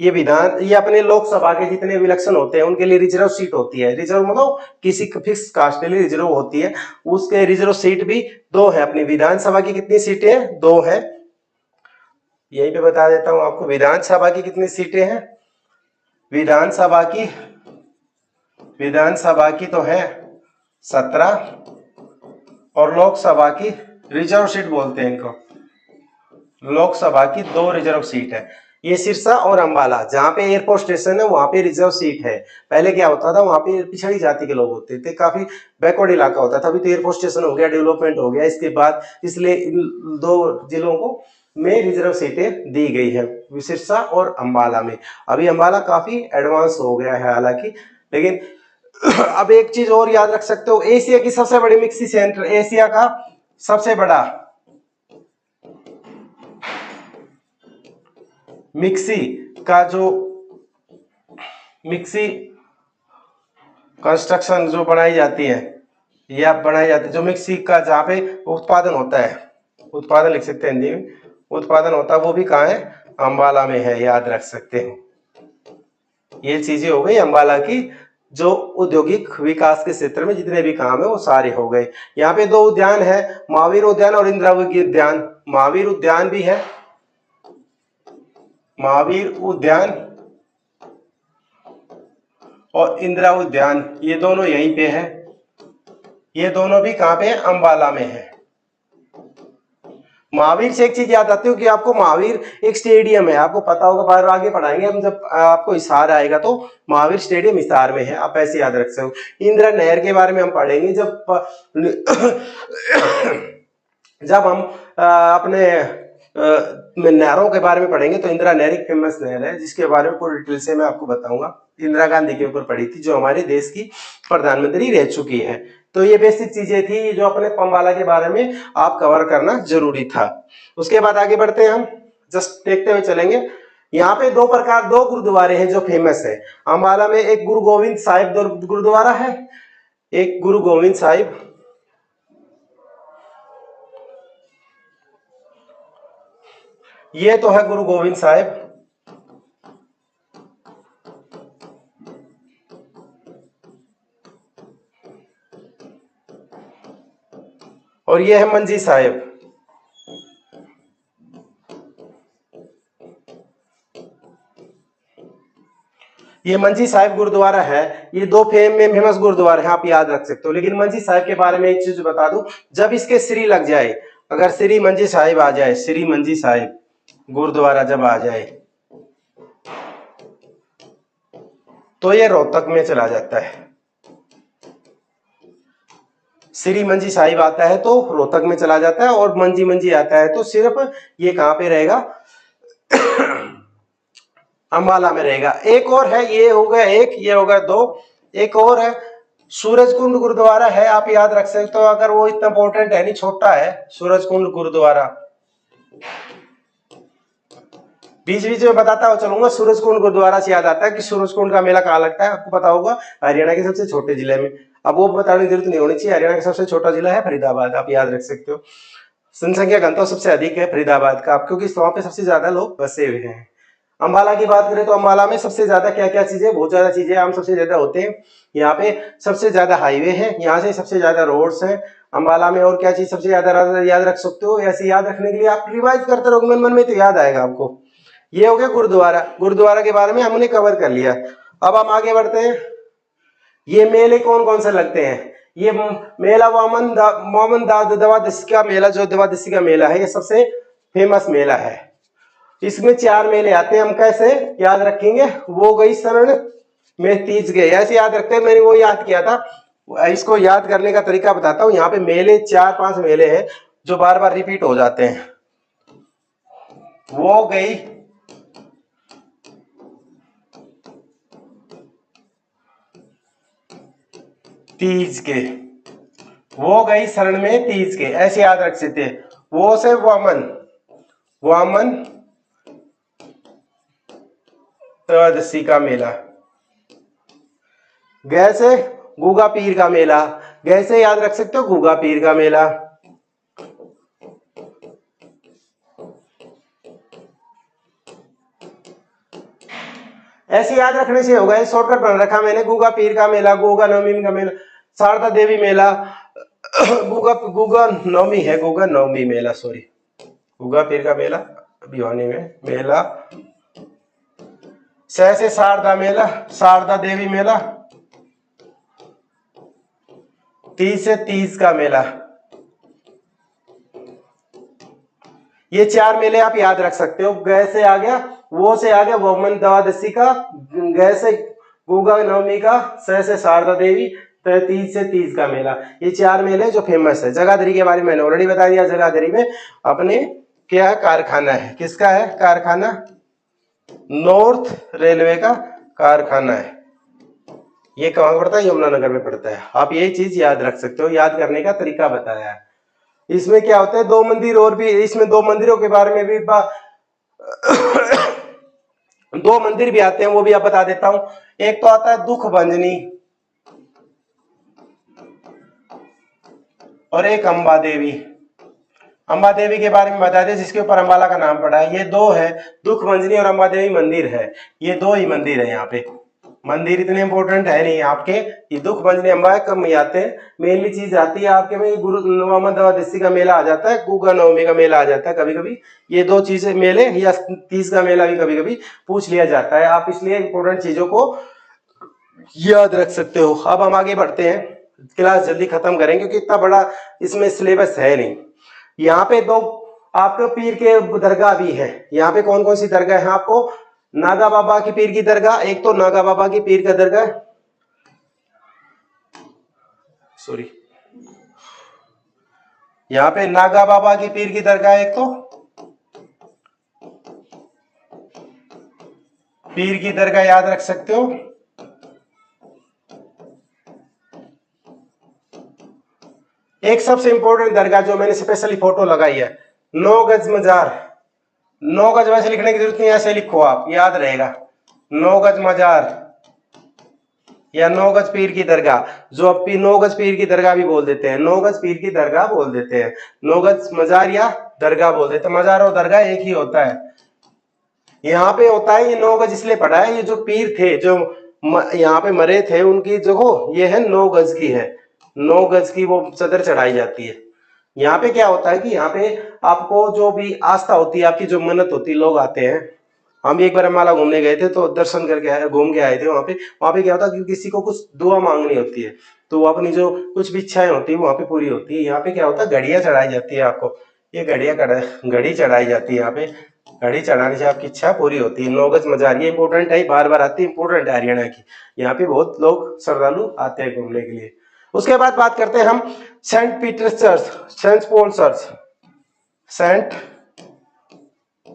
ये विधान, ये अपने लोकसभा के जितने भी इलेक्शन होते हैं उनके लिए रिजर्व सीट होती है। रिजर्व मतलब किसी फिक्स कास्ट के लिए रिजर्व होती है, उसके रिजर्व सीट भी 2 है। अपनी विधानसभा की कितनी सीटें हैं? 2 है। यहीं पे बता देता हूं आपको, विधानसभा की कितनी सीटें हैं? विधानसभा की तो है 17, और लोकसभा की, रिजर्व सीट बोलते हैं इनको, लोकसभा की 2 रिजर्व सीट है। ये सिरसा और अंबाला, जहाँ पे एयरपोर्ट स्टेशन है वहां पे रिजर्व सीट है। पहले क्या होता था, वहां पे पिछड़ी जाति के लोग होते थे, काफी बैकवर्ड इलाका होता था। अभी तो एयरपोर्ट स्टेशन हो गया, डेवलपमेंट हो गया इसके बाद, इसलिए इन 2 जिलों को में रिजर्व सीटें दी गई है, सिरसा और अंबाला में। अभी अंबाला काफी एडवांस हो गया है हालांकि, लेकिन अब एक चीज और याद रख सकते हो, एशिया की सबसे बड़ी मिक्सी सेंटर, एशिया का सबसे बड़ा मिक्सी का जो मिक्सी कंस्ट्रक्शन जो बनाई जाती है या बनाई जाती है, जो मिक्सी का जहाँ पे उत्पादन होता है, उत्पादन लिख सकते हैं हिंदी में, उत्पादन होता है, वो भी कहाँ है, अंबाला में है, याद रख सकते हो। ये चीजें हो गई अंबाला की, जो औद्योगिक विकास के क्षेत्र में जितने भी काम है वो सारे हो गए। यहाँ पे दो उद्यान है, महावीर उद्यान और इंदिरावती उद्यान। महावीर उद्यान भी है, महावीर उद्यान और इंदिरा उद्यान, ये दोनों यहीं पे है, ये दोनों भी कहाँ पे है, अंबाला में है। महावीर से एक चीज याद आती है कि आपको महावीर एक स्टेडियम है, आपको पता होगा, बार आगे पढ़ाएंगे हम जब आपको हिसार आएगा तो महावीर स्टेडियम हिसार में है, आप ऐसे याद रख सकते हो। इंदिरा नहर के बारे में हम पढ़ेंगे जब हम अपने नहरों के बारे में पढ़ेंगे तो इंदिरा नहर एक फेमस नहर है, जिसके बारे में पूरी डिटेल से मैं आपको बताऊंगा। इंदिरा गांधी के ऊपर पढ़ी थी, जो हमारे देश की प्रधानमंत्री रह चुकी है। तो ये बेसिक चीजें थी जो अपने अंबाला के बारे में आप कवर करना जरूरी था। उसके बाद आगे बढ़ते हैं हम, जस्ट देखते हुए चलेंगे। यहाँ पे दो गुरुद्वारे हैं जो फेमस है अंबाला में। एक गुरु गोविंद साहिब गुरुद्वारा है, एक गुरु गोविंद साहिब, ये तो है गुरु गोविंद साहिब, और ये है मंजी साहिब। ये मंजी साहिब गुरुद्वारा है, ये दो फेमस गुरुद्वारे हैं, आप याद रख सकते हो। लेकिन मंजी साहिब के बारे में एक चीज बता दूं, जब इसके श्री लग जाए, अगर श्री मंजी साहिब आ जाए, श्री मंजी साहिब गुरुद्वारा जब आ जाए तो ये रोहतक में चला जाता है। श्री मंजी साहिब आता है तो रोहतक में चला जाता है, और मंजी आता है तो सिर्फ ये कहां पे रहेगा, अंबाला में रहेगा। एक और है, ये हो गया एक, ये हो गया दो, एक और है सूरजकुंड गुरुद्वारा है, आप याद रख सकते हो, अगर वो इतना इंपॉर्टेंट है नहीं, छोटा है सूरजकुंड गुरुद्वारा। बीच बीच में बताता हुआ चलूंगा, सूरजकुंड गुरुद्वारा से याद आता है कि सूरजकुंड का मेला कहाँ लगता है, आपको पता होगा, हरियाणा के सबसे छोटे जिले में। अब वो बताने की जरूरत नहीं होनी चाहिए, हरियाणा का सबसे छोटा जिला है फरीदाबाद, आप याद रख सकते हो। जनसंख्या घनत्व सबसे अधिक है फरीदाबाद का, क्योंकि वहां पे सबसे ज्यादा लोग बसे हुए हैं। अंबाला की बात करें तो अंबाला में सबसे ज्यादा क्या क्या चीजें, बहुत ज्यादा चीजें आम सबसे ज्यादा होते हैं। यहाँ पे सबसे ज्यादा हाईवे है, यहाँ से सबसे ज्यादा रोड्स है अंबाला में। और क्या चीज सबसे ज्यादा याद रख सकते हो, ऐसे याद रखने के लिए आप रिवाइज करते रहो, मन में तो याद आएगा आपको। ये हो गया गुरुद्वारा, गुरुद्वारा के बारे में हमने कवर कर लिया। अब हम आगे बढ़ते हैं, ये मेले कौन कौन से लगते हैं। ये मेला मोमन द्वादशी का मेला, जो द्वादशी का मेला है, ये सबसे फेमस मेला है। इसमें 4 मेले आते हैं, हम कैसे याद रखेंगे, वो गई शरण में तीज गए, ऐसे याद रखते हैं। मैंने वो याद किया था, इसको याद करने का तरीका बताता हूँ। यहाँ पे मेले 4-5 मेले हैं जो बार बार रिपीट हो जाते हैं। वो गई तीज के, वो गई शरण में तीज के, ऐसे याद रख सकते हैं। वो से वामन त्रयोदशी का मेला, गए से गुगा पीर का मेला, गए से याद रख सकते हो गुगा पीर का मेला। ऐसे याद रखने से होगा, शॉर्टकट बना रखा मैंने, गुगा पीर का मेला, गुगा नवमी का मेला, शारदा देवी मेला, गुगा नवमी है, गुगा नवमी मेला, सॉरी, गुगा पीर का मेला भिवानी में मेला, सह से शारदा मेला, शारदा देवी मेला, तीज से तीज का मेला। ये 4 मेले आप याद रख सकते हो। गए से आ गया, वो से आ गया वामन द्वादशी का, गए से गुगा नवमी का, सह से शारदा देवी, तीज से तीज का मेला। ये 4 मेले जो फेमस है। जगाधरी के बारे में मैंने ऑलरेडी बता दिया, जगाधरी में अपने क्या है? कारखाना है। किसका है? कारखाना, नॉर्थ रेलवे का कारखाना है। ये कहाँ पड़ता है? यमुनानगर में पड़ता है। आप यही चीज याद रख सकते हो, याद करने का तरीका बताया है। इसमें क्या होता है, दो मंदिर और भी, इसमें दो मंदिरों के बारे में भी दो मंदिर भी आते हैं, वो भी आप बता देता हूं। एक तो आता है दुख भंजनी और एक अंबा देवी। अंबा देवी के बारे में बता दें, जिसके ऊपर अंबाला का नाम पड़ा है। ये दो है, दुख भंजनी और अंबा देवी मंदिर है। ये दो ही मंदिर है यहाँ पे। मंदिर इतने इंपॉर्टेंट है नहीं आपके। ये दुख भंजनी अंबा कम ही आते हैं। मेनली चीज आती है आपके में गुरु मोहम्मद दवादस्ती का मेला आ जाता है, गुगा नवमी का मेला आ जाता है कभी कभी। ये दो चीजें मेले, या 30 का मेला भी कभी कभी पूछ लिया जाता है। आप इसलिए इंपॉर्टेंट चीजों को याद रख सकते हो। अब हम आगे बढ़ते हैं, क्लास जल्दी खत्म करें क्योंकि इतना बड़ा इसमें सिलेबस है नहीं। यहाँ पे दो आपके पीर के दरगाह भी है। यहाँ पे कौन कौन सी दरगाह है आपको? नागा बाबा की पीर की दरगाह, एक तो नागा बाबा की पीर का दरगाह, सॉरी, यहाँ पे नागा बाबा की पीर की दरगाह, एक तो पीर की दरगाह याद रख सकते हो। एक सबसे इंपॉर्टेंट दरगाह जो मैंने स्पेशली फोटो लगाई है, 9 गज मजार। 9 गज वैसे लिखने की जरूरत नहीं, ऐसे लिखो आप, याद रहेगा। 9 गज मजार या 9 गज पीर की दरगाह, जो अब 9 गज पीर की दरगाह भी बोल देते हैं, 9 गज पीर की दरगाह बोल देते हैं, 9 गज मजार या दरगाह बोल देते हैं। मजार और दरगाह एक ही होता है। यहाँ पे होता है, ये 9 गज इसलिए पड़ा है, ये जो पीर थे जो यहाँ पे मरे थे, उनकी जो ये है 9 गज की है। 9 गज की वो चदर चढ़ाई जाती है। यहाँ पे क्या होता है कि यहाँ पे आपको जो भी आस्था होती है, आपकी जो मन्नत होती है, लोग आते हैं। हम भी एक बार अम्बाला घूमने गए थे, तो दर्शन करके आए, घूम के आए थे। वहां पे क्या होता है कि किसी को कुछ दुआ मांगनी होती है, तो अपनी जो कुछ भी इच्छाएं होती है वहां पे पूरी होती है। यहाँ पे क्या होता है, घड़ियां चढ़ाई जाती है आपको। ये घड़ी चढ़ाई जाती है यहाँ पे। घड़ी चढ़ाने से आपकी इच्छा पूरी होती है। 9 गज मजार, ये इंपॉर्टेंट है, बार बार आती है, इंपॉर्टेंट है हरियाणा की। यहाँ पे बहुत लोग श्रद्धालु आते हैं घूमने के लिए। उसके बाद बात करते हैं हम saint Peter's church, saint Paul church, saint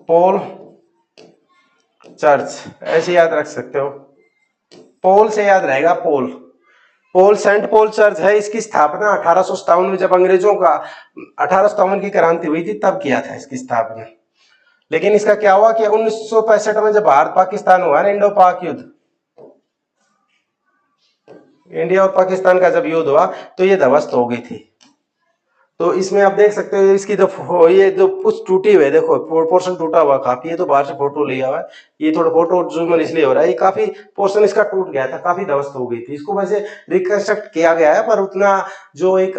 Paul church, ऐसे याद रख सकते हो। पोल से याद रहेगा, pole. Pole, saint Paul church है। इसकी स्थापना 1857 में, जब अंग्रेजों का 1857 की क्रांति हुई थी तब किया था इसकी स्थापना। लेकिन इसका क्या हुआ कि 1965 में जब भारत पाकिस्तान हुआ ना, इंडो पाक युद्ध, इंडिया और पाकिस्तान का जब युद्ध हुआ तो ये ध्वस्त हो गई थी। तो इसमें आप देख सकते हो इसकी जो ये जो कुछ टूटी हुई है, देखो पोर्शन टूटा हुआ काफी। ये तो बाहर से फोटो लिया हुआ है, ये थोड़ा फोटो जूम इसलिए हो रहा है। ये काफी पोर्शन इसका टूट गया था, काफी ध्वस्त हो गई थी। इसको वैसे रिकंस्ट्रक्ट किया गया है, पर उतना जो एक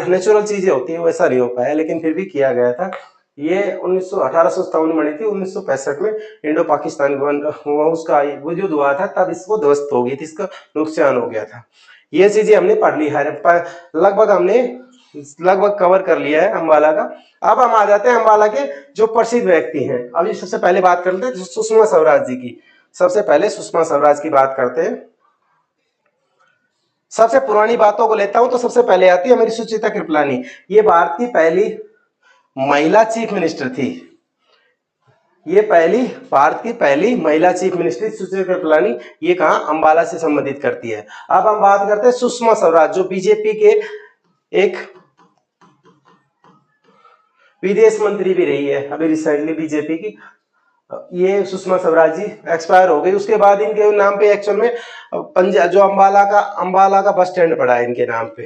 नेचुरल चीजें होती है वैसा नहीं हो पाया, लेकिन फिर भी किया गया था। ये 1857 में बनी थी। 1965 में इंडो पाकिस्तान उसका युद्ध हुआ था, तब इसको ध्वस्त हो गई थी, इसका नुकसान हो गया था। ये चीजें हमने पढ़ ली है, लगभग हमने कवर कर लिया है अंबाला का। अब हम आ जाते हैं अंबाला के जो प्रसिद्ध व्यक्ति हैं। अभी सबसे पहले बात करते हैं सुषमा स्वराज जी की। सबसे पहले सुषमा स्वराज की बात करते हैं। सबसे पुरानी बातों को लेता हूं तो सबसे पहले आती है मेरी सुचिता कृपलानी। ये भारत की पहली महिला चीफ मिनिस्टर थी। ये भारत की पहली महिला चीफ मिनिस्टर सुचिता कृपलानी। ये कहां? अंबाला से संबंधित करती है। अब हम बात करते हैं सुषमा स्वराज, जो बीजेपी के एक विदेश मंत्री भी रही है अभी रिसेंटली बीजेपी की। ये सुषमा स्वराज जी एक्सपायर हो गई। उसके बाद इनके नाम पे एक्चुअल में जो अंबाला का बस स्टैंड पड़ा है इनके नाम पे।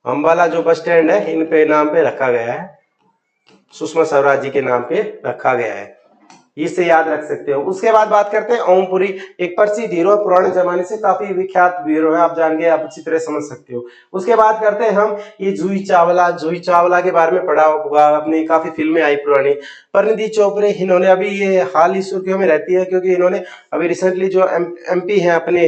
अंबाला जो बस स्टैंड है इन पे नाम पे रखा गया है, सुषमा स्वराज जी के नाम पे रखा गया है। इसे याद रख सकते हो। उसके बाद बात करते हैं ओमपुरी, एक प्रसिद्ध हीरो, पुराने जमाने से काफी विख्यात हीरो है, आप जान के आप अच्छी तरह समझ सकते हो। उसके बाद करते हैं हम ये जूही चावला के बारे में पढ़ा होगा आपने, काफी फिल्में आई पुरानी। परिणीति चोपड़े, इन्होंने अभी ये हाल ही सुर्खियों में रहती है क्योंकि इन्होंने अभी रिसेंटली जो MP है अपने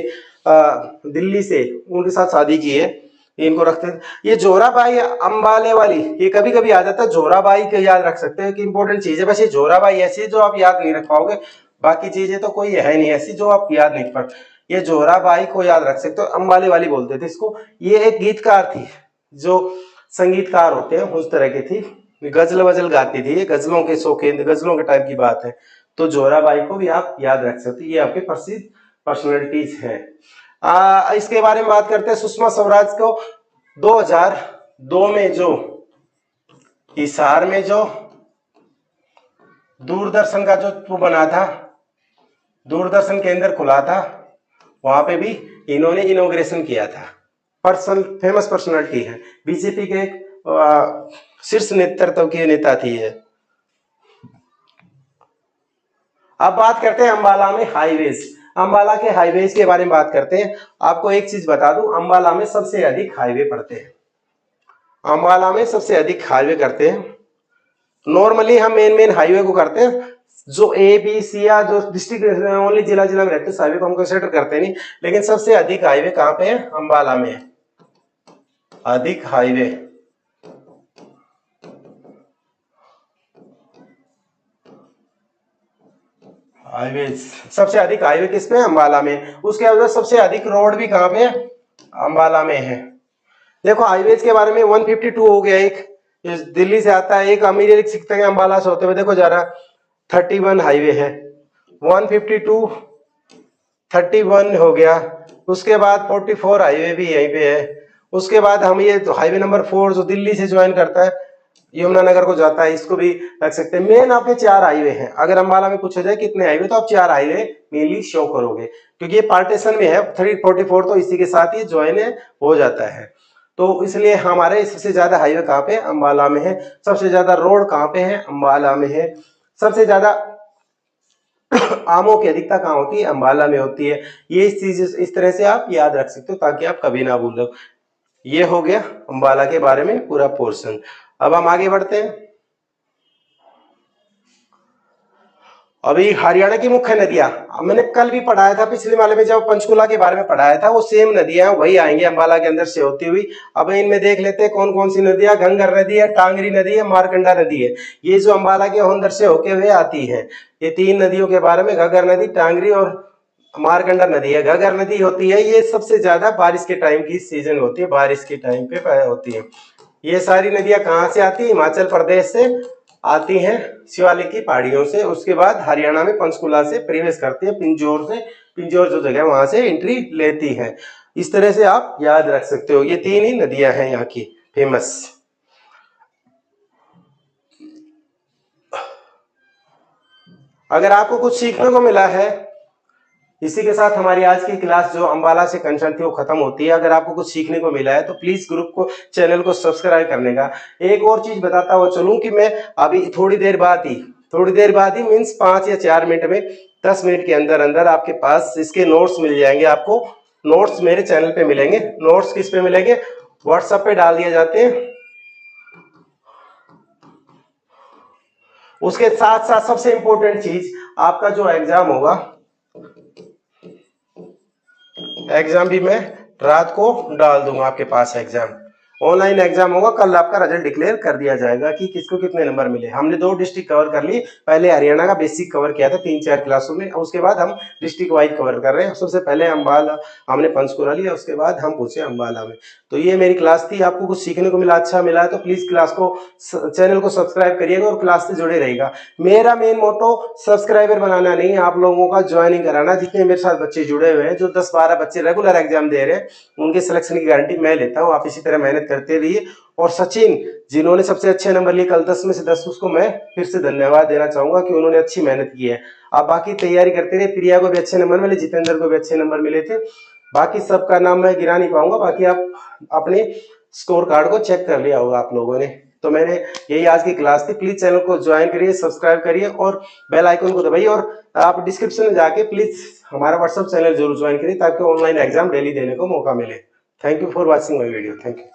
दिल्ली से, उनके साथ शादी की है। इनको रखते हैं। ये जोराबाई अंबाले वाली, ये कभी कभी आ जाता है, जोराबाई को याद रख सकते हैं कि इंपॉर्टेंट चीज है। बस ये जोराबाई ऐसी जो आप याद नहीं रख पाओगे, बाकी चीजें तो कोई है नहीं ऐसी जो आप याद नहीं पा। ये जोराबाई को याद रख सकते हो, अंबाले वाली बोलते थे इसको। ये एक गीतकार थी, जो संगीतकार होते हैं उस तरह की थी। गजल वजल गाती थी, ये गजलों के शौकीन, गजलों के टाइप की बात है। तो जोराबाई को भी आप याद रख सकते, ये आपके प्रसिद्ध पर्सनैलिटीज हैं। इसके बारे में बात करते हैं। सुषमा स्वराज को 2002 में जो हिसार में जो दूरदर्शन का जो वो बना था, दूरदर्शन केंद्र खुला था, वहां पे भी इन्होंने इनॉग्रेशन किया था। फेमस पर्सनालिटी है, बीजेपी के एक शीर्ष नेतृत्व के नेता थी ये। अब बात करते हैं अंबाला में हाईवेज। अंबाला के हाईवेज के बारे में बात करते हैं। आपको एक चीज बता दूं, अंबाला में सबसे अधिक हाईवे पड़ते हैं। अंबाला में सबसे अधिक हाईवे करते हैं। नॉर्मली हम मेन हाईवे को करते हैं, जो ए बी सी या जो डिस्ट्रिक्ट ओनली जिला में रहते हैं हाईवे को हम कंसिडर करते नहीं, लेकिन सबसे अधिक हाईवे कहाँ पे है? अंबाला में है अधिक हाईवे। हाईवे सबसे अधिक हाईवे किस पे है? अंबाला में। उसके बाद सबसे अधिक रोड भी कहाँ पे है? अंबाला में है। देखो हाईवेज के बारे में 152 हो गया, एक दिल्ली से आता है, एक अमीर लिख सकते हैं अंबाला से होते हुए, देखो जरा 31 हाईवे है, 152 31 हो गया। उसके बाद 44 हाईवे भी यहीं पे है। उसके बाद हम ये तो हाईवे नंबर 4 जो दिल्ली से ज्वाइन करता है, यमुनानगर को जाता है, इसको भी रख सकते हैं। मेन आपके 4 हाईवे हैं। अगर अंबाला में पूछा जाए कितने हाईवे, तो आप 4 हाईवे मेनली शो करोगे, क्योंकि ये पार्टीशन में है। 344 तो इसी के साथ ही ज्वाइन हो जाता है। तो इसलिए हमारे सबसे ज्यादा हाईवे कहाँ पे? अंबाला में है। सबसे ज्यादा रोड कहाँ पे है? अंबाला में है। सबसे ज्यादा आमों की अधिकता कहाँ होती है? अंबाला में होती है। ये चीज इस तरह से आप याद रख सकते हो ताकि आप कभी ना भूलो। ये हो गया अंबाला के बारे में पूरा पोर्शन। अब हम आगे बढ़ते हैं। अभी हरियाणा की मुख्य नदियां मैंने कल भी पढ़ाया था, पिछले वाले में जब पंचकुला के बारे में पढ़ाया था, वो सेम नदियां वही आएंगी अंबाला के अंदर से होती हुई। अब इनमें देख लेते हैं कौन कौन सी नदियां। घंगर नदी है, टांगरी नदी है, मारकंडा नदी है। ये जो अंबाला के होंदर से होके हुए आती है, ये 3 नदियों के बारे में, घग्गर नदी, टांगरी और मारकंडा नदी है। घग्गर नदी होती है, ये सबसे ज्यादा बारिश के टाइम की सीजन होती है, बारिश के टाइम पे होती है। ये सारी नदियां कहाँ से आती है? हिमाचल प्रदेश से आती हैं, शिवालिक की पहाड़ियों से। उसके बाद हरियाणा में पंचकुला से प्रवेश करती है, पिंजौर से, पिंजौर जो जगह वहां से एंट्री लेती है। इस तरह से आप याद रख सकते हो। ये 3 ही नदियां हैं यहाँ की फेमस। अगर आपको कुछ सीखने को मिला है, इसी के साथ हमारी आज की क्लास जो अंबाला से कंसर्न थी वो खत्म होती है। अगर आपको कुछ सीखने को मिला है तो प्लीज ग्रुप को, चैनल को सब्सक्राइब करने का। एक और चीज बताता हुआ चलूं कि मैं अभी थोड़ी देर बाद ही मीन्स 5 या 4 मिनट में, 10 मिनट के अंदर अंदर आपके पास इसके नोट्स मिल जाएंगे। आपको नोट्स मेरे चैनल पे मिलेंगे। नोट्स किस पे मिलेंगे? व्हाट्सएप पे डाल दिए जाते हैं। उसके साथ साथ सबसे इंपॉर्टेंट चीज, आपका जो एग्जाम होगा, एग्जाम भी मैं रात को डाल दूंगा आपके पास। एग्जाम ऑनलाइन एग्जाम होगा, कल आपका रिजल्ट डिक्लेयर कर दिया जाएगा कि किसको कितने नंबर मिले। हमने 2 डिस्ट्रिक्ट कवर कर ली। पहले हरियाणा का बेसिक कवर किया था 3-4 क्लासों में, उसके बाद हम डिस्ट्रिक्ट वाइज कवर कर रहे हैं। सबसे पहले अंबाला हमने पंचकुला लिया, उसके बाद हम पहुंचे अंबाला में। तो ये मेरी क्लास थी। आपको कुछ सीखने को मिला, अच्छा मिला है तो प्लीज क्लास को, चैनल को सब्सक्राइब करिएगा और क्लास से जुड़े रहेगा। मेरा मेन मोटो सब्सक्राइबर बनाना नहीं, आप लोगों का ज्वाइनिंग कराना। जितने मेरे साथ बच्चे जुड़े हुए हैं, जो 10-12 बच्चे रेगुलर एग्जाम दे रहे हैं, उनके सिलेक्शन की गारंटी मैं लेता हूँ। आप इसी तरह मेहनत करते रहिए। और सचिन, जिन्होंने सबसे अच्छे नंबर लिए कल 10 में से 10, उसको मैं फिर से धन्यवाद देना चाहूंगा कि उन्होंने अच्छी मेहनत की है। आप बाकी तैयारी करते रहे। प्रिया को भी अच्छे नंबर मिले, जितेंद्र को भी अच्छे नंबर मिले थे। बाकी सबका नाम मैं गिरा नहीं पाऊंगा, बाकी आप अपने स्कोर कार्ड को चेक कर लिया होगा आप लोगों ने। तो मैंने यही आज की क्लास थी। प्लीज चैनल को ज्वाइन करिए, सब्सक्राइब करिए और बेल आइकन को दबाइए। और आप डिस्क्रिप्शन में जाके प्लीज हमारा व्हाट्सएप चैनल जरूर ज्वाइन करिए ताकि ऑनलाइन एग्जाम डेली देने को मौका मिले। Thank you for watching my video. Thank you.